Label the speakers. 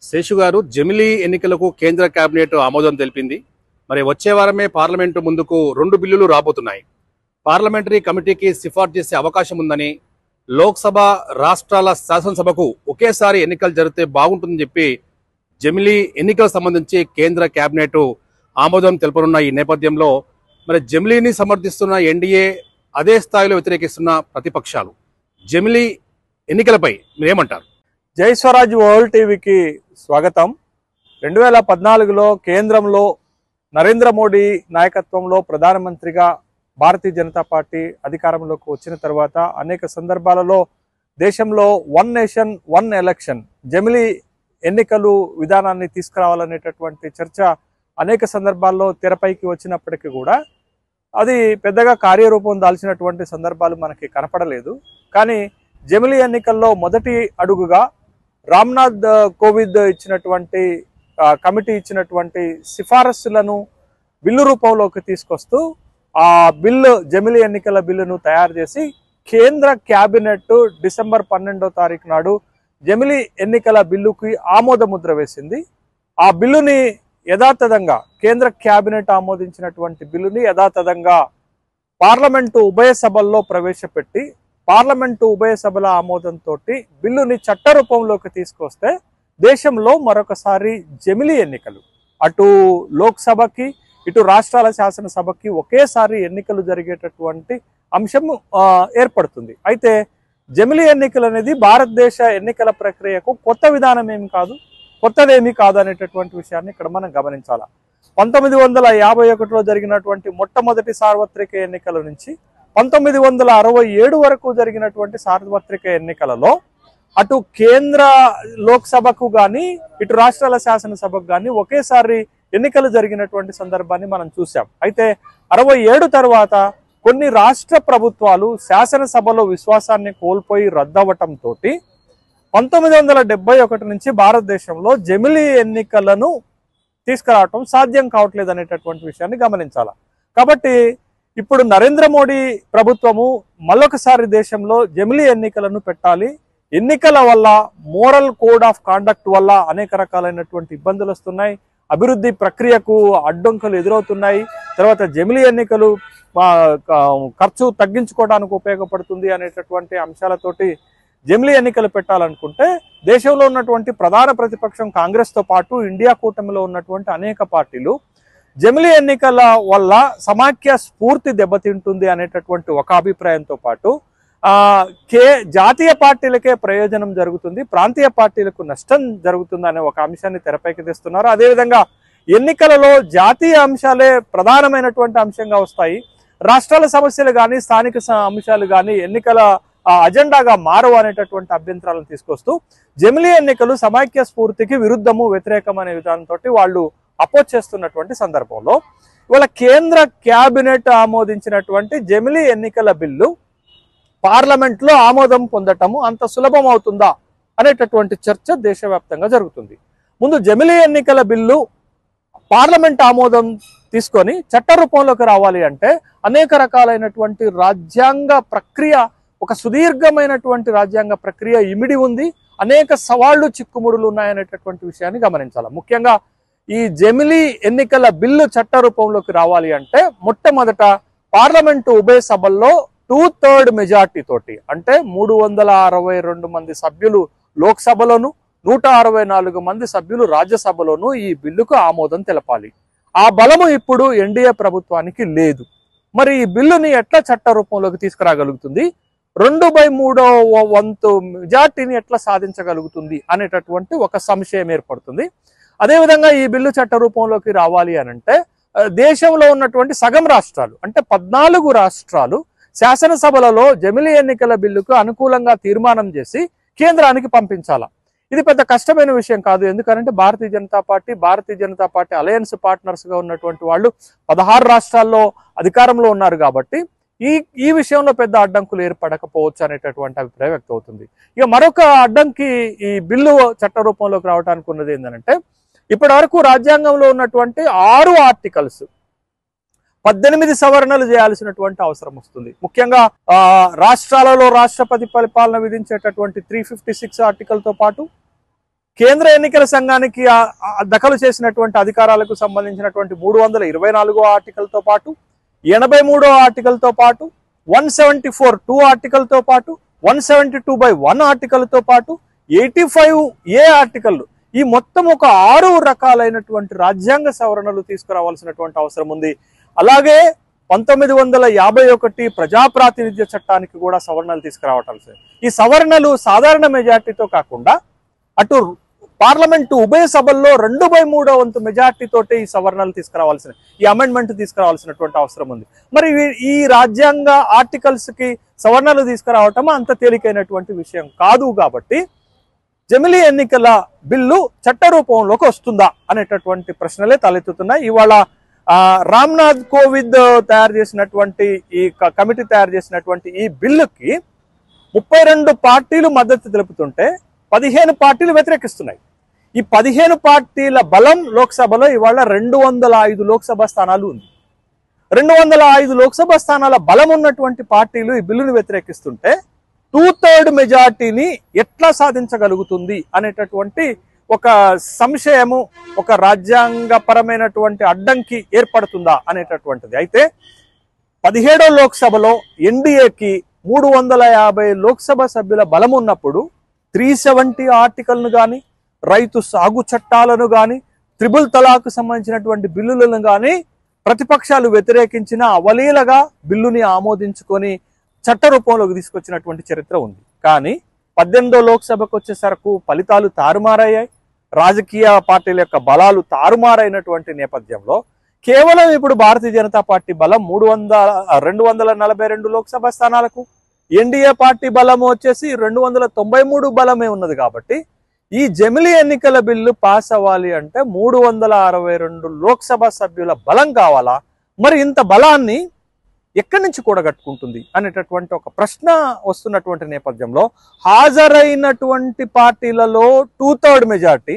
Speaker 1: శేషు గారు, జమిలీ ఎన్నికలకు కేంద్ర కేబినెట్ ఆమోదం తెలిపింది. మరి వచ్చే వారమే పార్లమెంటు ముందుకు 2 బిల్లులు రాబోతున్నాయి. పార్లమెంటరీ కమిటీకి సిఫార్సు చేసే అవకాశం ఉందని, లోక్సభ, రాష్ట్రాల శాసనసభకు ఒకేసారి ఎన్నికలు జరిగితే బాగుంటుందని చెప్పి జమిలీ ఎన్నికలకు సంబంధించి కేంద్ర కేబినెట్ ఆమోదం తెలుపనున్న ఈ నేపథ్యంలో మరి జమిలీని సమర్థిస్తున్న ఎన్డీఏ, అదే స్థాయిలో వ్యతిరేకిస్తున్న ప్రతిపక్షాలు, జమిలీ ఎన్నికలపై మీరేమంటారు?
Speaker 2: జై స్వరాజ్ వరల్డ్ టీవీకి స్వాగతం. 2014లో కేంద్రంలో నరేంద్ర మోడీ నాయకత్వంలో ప్రధానమంత్రిగా భారతీయ జనతా పార్టీ అధికారంలోకి వచ్చిన తర్వాత అనేక సందర్భాలలో దేశంలో వన్ నేషన్ వన్ ఎలక్షన్, జమిలీ ఎన్నికలు విధానాన్ని తీసుకురావాలనేటటువంటి చర్చ అనేక సందర్భాల్లో తెరపైకి వచ్చినప్పటికీ కూడా అది పెద్దగా కార్యరూపం దాల్చినటువంటి సందర్భాలు మనకి కనపడలేదు. కానీ జమిలీ ఎన్నికల్లో మొదటి అడుగుగా రామ్నాథ్ కోవింద్ ఇచ్చినటువంటి కమిటీ ఇచ్చినటువంటి సిఫారసులను బిల్లు రూపంలోకి తీసుకొస్తూ ఆ బిల్లు, జమిలీ ఎన్నికల బిల్లును తయారు చేసి కేంద్ర క్యాబినెట్ డిసెంబర్ 12వ తారీఖు నాడు జమిలీ ఎన్నికల బిల్లుకి ఆమోద ముద్ర వేసింది. ఆ బిల్లుని యథాతథంగా కేంద్ర క్యాబినెట్ ఆమోదించినటువంటి బిల్లుని యథాతథంగా పార్లమెంటు ఉభయ సభల్లో ప్రవేశపెట్టి పార్లమెంటు ఉభయ సభల ఆమోదంతో బిల్లుని చట్ట రూపంలోకి తీసుకొస్తే దేశంలో మరొకసారి జమిలీ ఎన్నికలు, అటు లోక్సభకి ఇటు రాష్ట్రాల శాసనసభకి ఒకేసారి ఎన్నికలు జరిగేటటువంటి అంశం ఏర్పడుతుంది. అయితే జమిలీ ఎన్నికలు అనేది భారతదేశ ఎన్నికల ప్రక్రియకు కొత్త విధానం ఏమి కాదు, కొత్తదేమీ కాదు అనేటటువంటి విషయాన్ని ఇక్కడ మనం గమనించాలి. 1951లో జరిగినటువంటి మొట్టమొదటి సార్వత్రిక ఎన్నికల నుంచి 1967 వరకు జరిగినటువంటి సార్వత్రిక ఎన్నికలలో అటు కేంద్ర లోక్సభకు కానీ ఇటు రాష్ట్రాల శాసనసభకు కానీ ఒకేసారి ఎన్నికలు జరిగినటువంటి సందర్భాన్ని మనం చూసాం. అయితే 67 తర్వాత కొన్ని రాష్ట్ర ప్రభుత్వాలు శాసనసభలో విశ్వాసాన్ని కోల్పోయి రద్దవటంతో 1971 నుంచి భారతదేశంలో జమిలీ ఎన్నికలను తీసుకురావటం సాధ్యం కావట్లేదు అనేటటువంటి విషయాన్ని గమనించాలి. కాబట్టి ఇప్పుడు నరేంద్ర మోడీ ప్రభుత్వము మళ్ళొకసారి దేశంలో జమిలీ ఎన్నికలను పెట్టాలి. ఎన్నికల వల్ల మోరల్ కోడ్ ఆఫ్ కాండక్ట్ వల్ల అనేక రకాలైనటువంటి ఇబ్బందులు వస్తున్నాయి, అభివృద్ధి ప్రక్రియకు అడ్డంకులు ఎదురవుతున్నాయి. తర్వాత జమిలీ ఎన్నికలు ఖర్చు తగ్గించుకోవడానికి ఉపయోగపడుతుంది అనేటటువంటి అంశాలతోటి జమిలీ ఎన్నికలు పెట్టాలనుకుంటే దేశంలో ఉన్నటువంటి ప్రధాన ప్రతిపక్షం కాంగ్రెస్తో పాటు ఇండియా కూటమిలో ఉన్నటువంటి అనేక పార్టీలు జమిలీ ఎన్నికల వల్ల సమాఖ్య స్ఫూర్తి దెబ్బతింటుంది అనేటటువంటి ఒక అభిప్రాయంతో పాటు జాతీయ పార్టీలకే ప్రయోజనం జరుగుతుంది, ప్రాంతీయ పార్టీలకు నష్టం జరుగుతుంది అనే ఒక అంశాన్ని తెరపైకి తెస్తున్నారు. అదేవిధంగా ఎన్నికలలో జాతీయ అంశాలే ప్రధానమైనటువంటి అంశంగా వస్తాయి, రాష్ట్రాల సమస్యలు కానీ స్థానిక అంశాలు కానీ ఎన్నికల అజెండాగా మారవు అనేటటువంటి అభ్యంతరాలను తీసుకొస్తూ జమిలీ ఎన్నికలు సమాఖ్య స్ఫూర్తికి విరుద్ధము, వ్యతిరేకం అనే విధానంతో వాళ్ళు అపోజ్ చేస్తున్నటువంటి సందర్భంలో ఇవాళ కేంద్ర క్యాబినెట్ ఆమోదించినటువంటి జమిలీ ఎన్నికల బిల్లు పార్లమెంట్ లో ఆమోదం పొందటము అంత సులభం అవుతుందా అనేటటువంటి చర్చ దేశవ్యాప్తంగా జరుగుతుంది. ముందు జమిలీ ఎన్నికల బిల్లు పార్లమెంట్ ఆమోదం తీసుకొని చట్ట రూపంలోకి రావాలి అంటే అనేక రకాలైనటువంటి రాజ్యాంగ ప్రక్రియ, ఒక సుదీర్ఘమైనటువంటి రాజ్యాంగ ప్రక్రియ ఇమిడి ఉంది, అనేక సవాళ్లు చిక్కుముడులు ఉన్నాయనేటటువంటి విషయాన్ని గమనించాలి. ముఖ్యంగా ఈ జమిలీ ఎన్నికల బిల్లు చట్ట రూపంలోకి రావాలి అంటే మొట్టమొదట పార్లమెంటు ఉభయ సభల్లో 2/3 మెజార్టీ తోటి, అంటే 362 మంది సభ్యులు లోక్సభలోను 164 మంది సభ్యులు రాజ్యసభలోను ఈ బిల్లుకు ఆమోదం తెలపాలి. ఆ బలము ఇప్పుడు ఎన్డీఏ ప్రభుత్వానికి లేదు. మరి ఈ బిల్లుని ఎట్లా చట్ట రూపంలోకి తీసుకురాగలుగుతుంది, 2/3 వంతు మెజార్టీని ఎట్లా సాధించగలుగుతుంది అనేటటువంటి ఒక సంశయం ఏర్పడుతుంది. అదేవిధంగా ఈ బిల్లు చట్ట రూపంలోకి రావాలి అనంటే దేశంలో ఉన్నటువంటి సగం రాష్ట్రాలు, అంటే 14 రాష్ట్రాలు శాసనసభలలో జమిలీ ఎన్నికల బిల్లుకు అనుకూలంగా తీర్మానం చేసి కేంద్రానికి పంపించాలా. ఇది పెద్ద కష్టమైన విషయం కాదు, ఎందుకంటే Bharatiya Janata party alliance partners గా ఉన్నటువంటి వాళ్ళు 16 రాష్ట్రాల్లో అధికారంలో ఉన్నారు కాబట్టి ఈ విషయంలో పెద్ద అడ్డంకులు ఏర్పడకపోవచ్చు అనేటటువంటి అభిప్రాయం వ్యక్తం అవుతుంది. ఇక మరొక అడ్డంకి ఈ బిల్లు చట్ట రూపంలోకి రావడానికి ఉన్నది ఏంటంటే ఇప్పటి వరకు రాజ్యాంగంలో ఉన్నటువంటి 6 ఆర్టికల్స్ 18 సవరణలు చేయాల్సినటువంటి అవసరం వస్తుంది. ముఖ్యంగా రాష్ట్రాలలో రాష్ట్రపతి పరిపాలన విధించేటటువంటి 356 ఆర్టికల్ తో పాటు కేంద్ర ఎన్నికల సంఘానికి దఖలు చేసినటువంటి అధికారాలకు సంబంధించినటువంటి 324వ ఆర్టికల్తో పాటు 83వ ఆర్టికల్తో పాటు 174(2) ఆర్టికల్తో పాటు 172(1) ఆర్టికల్తో పాటు 85A ఆర్టికల్, ఈ మొత్తం ఒక 6 రకాలైనటువంటి రాజ్యాంగ సవరణలు తీసుకురావాల్సినటువంటి అవసరం ఉంది. అలాగే 1951 ప్రజాప్రాతినిధ్య చట్టానికి కూడా సవరణలు తీసుకురావటాల్సి. ఈ సవరణలు సాధారణ మెజార్టీతో కాకుండా అటు పార్లమెంటు ఉభయ సభల్లో 2/3 వంతు మెజార్టీతోటి ఈ సవరణలు తీసుకురావాల్సిన, ఈ అమెండ్మెంట్ తీసుకురావాల్సినటువంటి అవసరం ఉంది. మరి ఈ రాజ్యాంగ ఆర్టికల్స్ కి సవరణలు తీసుకురావటం అంత తేలికైనటువంటి విషయం కాదు. కాబట్టి జమిలీ ఎన్నికల బిల్లు చట్ట రూపంలోకి వస్తుందా అనేటటువంటి ప్రశ్నలే తలెత్తుతున్నాయి. ఇవాళ రామ్నాథ్ కోవింద్ తయారు చేసినటువంటి ఈ కమిటీ తయారు చేసినటువంటి ఈ బిల్లుకి 32 పార్టీలు మద్దతు తెలుపుతుంటే 15 పార్టీలు వ్యతిరేకిస్తున్నాయి. ఈ 15 పార్టీల బలం లోక్సభలో ఇవాళ 205 లోక్సభ స్థానాలు ఉంది. 205 లోక్సభ స్థానాల బలం ఉన్నటువంటి పార్టీలు ఈ బిల్లును వ్యతిరేకిస్తుంటే 2/3 మెజార్టీని ఎట్లా సాధించగలుగుతుంది అనేటటువంటి ఒక సంశయము, ఒక రాజ్యాంగపరమైనటువంటి అడ్డంకి ఏర్పడుతుందా అనేటటువంటిది. అయితే 17వ లోక్సభలో ఎన్డీఏకి 350 లోక్సభ సభ్యుల బలం ఉన్నప్పుడు 370 ఆర్టికల్ను కానీ, రైతు సాగు చట్టాలను కానీ, త్రిబుల్ తలాకు సంబంధించినటువంటి బిల్లులను కానీ ప్రతిపక్షాలు వ్యతిరేకించిన అవలీలగా బిల్లుని ఆమోదించుకొని చట్ట రూపంలోకి తీసుకొచ్చినటువంటి చరిత్ర ఉంది. కానీ 18వ లోక్సభకు వచ్చేసరికి ఫలితాలు తారుమారయ్యాయి. రాజకీయ పార్టీల యొక్క బలాలు తారుమారైనటువంటి నేపథ్యంలో కేవలం ఇప్పుడు భారతీయ జనతా పార్టీ బలం 242 లోక్సభ స్థానాలకు, ఎన్డీఏ పార్టీ బలం వచ్చేసి 293 బలమే ఉన్నది. కాబట్టి ఈ జమిలీ ఎన్నికల బిల్లు పాస్ అవ్వాలి అంటే 362 లోక్సభ సభ్యుల బలం కావాలా? మరి ఇంత బలాన్ని ఎక్కడి నుంచి కూడగట్టుకుంటుంది అనేటటువంటి ఒక ప్రశ్న వస్తున్నటువంటి నేపథ్యంలో హాజరైనటువంటి పార్టీలలో 2/3 మెజార్టీ